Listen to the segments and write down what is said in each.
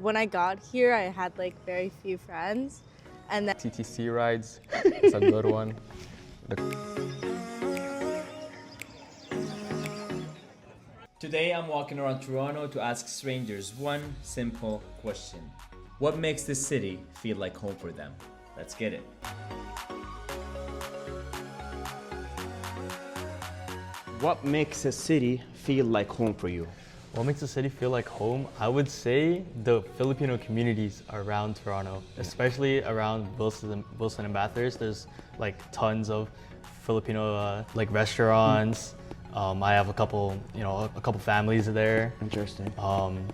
When I got here, I had like very few friends, and then TTC rides, it's a good one. Today I'm walking around Toronto to ask strangers one simple question. What makes this city feel like home for them? Let's get it. What makes a city feel like home for you? What makes the city feel like home? I would say the Filipino communities around Toronto, especially around Wilson and Bathurst. There's like tons of Filipino like restaurants. I have a couple families there. Interesting.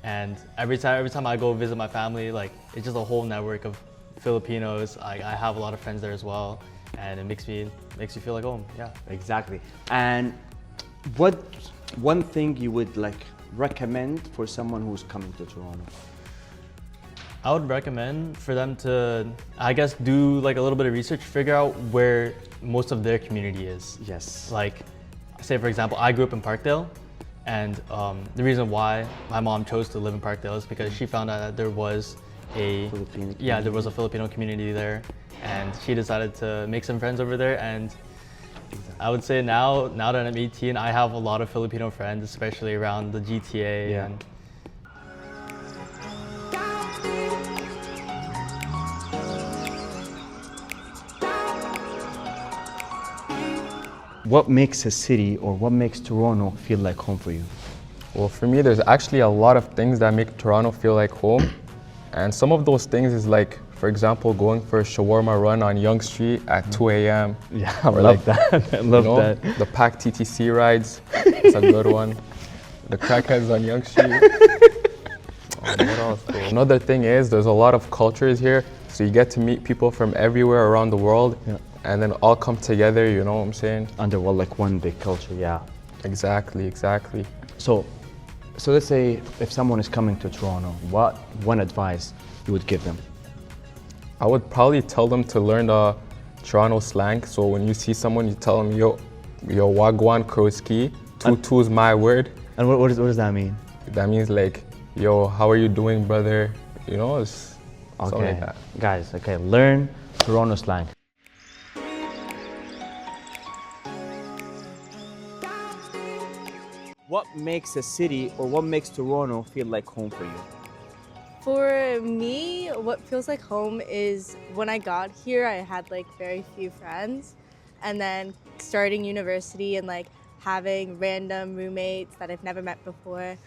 And every time I go visit my family, like it's just a whole network of Filipinos. I have a lot of friends there as well, and it makes me feel like home. Yeah. Exactly. And what one thing you would like recommend for someone who's coming to Toronto? I would recommend for them to, I guess, do like a little bit of research, figure out where most of their community is. Yes. Like, say for example, I grew up in Parkdale, and the reason why my mom chose to live in Parkdale is because she found out that there was a Filipino community there, and she decided to make some friends over there. And I would say now that I'm 18, I have a lot of Filipino friends, especially around the GTA. Yeah. And What makes a city or what makes Toronto feel like home for you? Well, for me, there's actually a lot of things that make Toronto feel like home. And some of those things is like, for example, going for a shawarma run on Yonge Street at 2 a.m. Yeah, I love that. I love that. The packed TTC rides, it's a good one. The crackheads on Yonge Street. What else? Another thing is there's a lot of cultures here, so you get to meet people from everywhere around the world, and then all come together, you know what I'm saying? Under like one big culture, yeah. Exactly. So let's say if someone is coming to Toronto, what one advice you would give them? I would probably tell them to learn the Toronto slang. So when you see someone, you tell them, yo wagwan kroski, tutu's my word. And what does that mean? That means like, yo, how are you doing, brother? You know, it's something like that. Guys, learn Toronto slang. What makes a city or what makes Toronto feel like home for you? for me, what feels like home is when I got here, I had like very few friends, and then starting university and like having random roommates that I've never met before.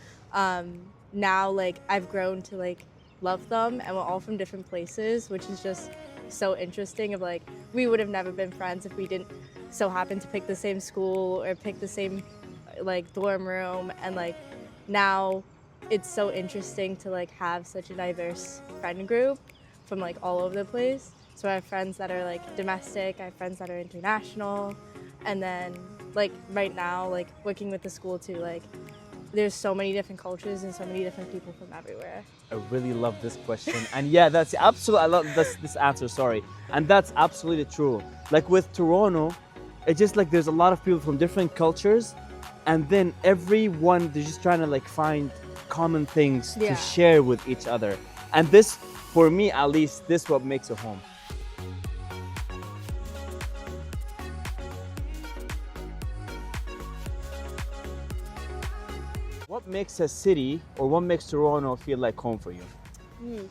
Now like I've grown to like love them, and we're all from different places, which is just so interesting. Of like we would have never been friends if we didn't so happen to pick the same school or pick the same like dorm room, and like now it's so interesting to like have such a diverse friend group from like all over the place. So I have friends that are like domestic, I have friends that are international, and then like right now like working with the school too, like there's so many different cultures and so many different people from everywhere. I really love this question, and yeah, that's absolutely, I love this answer, sorry. And that's absolutely true. Like with Toronto, it's just like there's a lot of people from different cultures, and then everyone, they're just trying to like find common things to share with each other. And this, for me at least, this is what makes it home. What makes a city or what makes Toronto feel like home for you?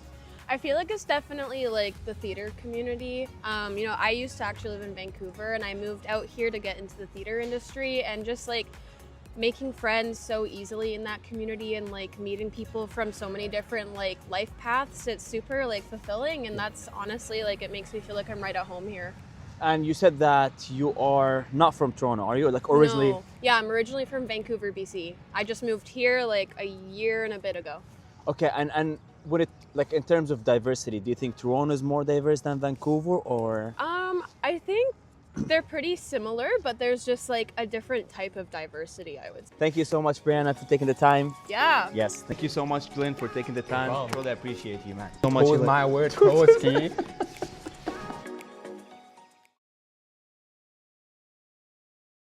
I feel like it's definitely like the theater community. You know, I used to actually live in Vancouver, and I moved out here to get into the theater industry, and just like making friends so easily in that community and like meeting people from so many different like life paths, it's super like fulfilling, and that's honestly like it makes me feel like I'm right at home here. And you said that you are not from Toronto, are you? Like originally? No. Yeah, I'm originally from Vancouver, BC. I just moved here like a year and a bit ago. Okay, and would it, like in terms of diversity, do you think Toronto is more diverse than Vancouver, or? I think they're pretty similar, but there's just like a different type of diversity, I would say. Thank you so much, Brianna, for taking the time. Yeah. Yes. Thank you so much, Glenn, for taking the time. problem. Really appreciate you, man. Hold my word, Kroski.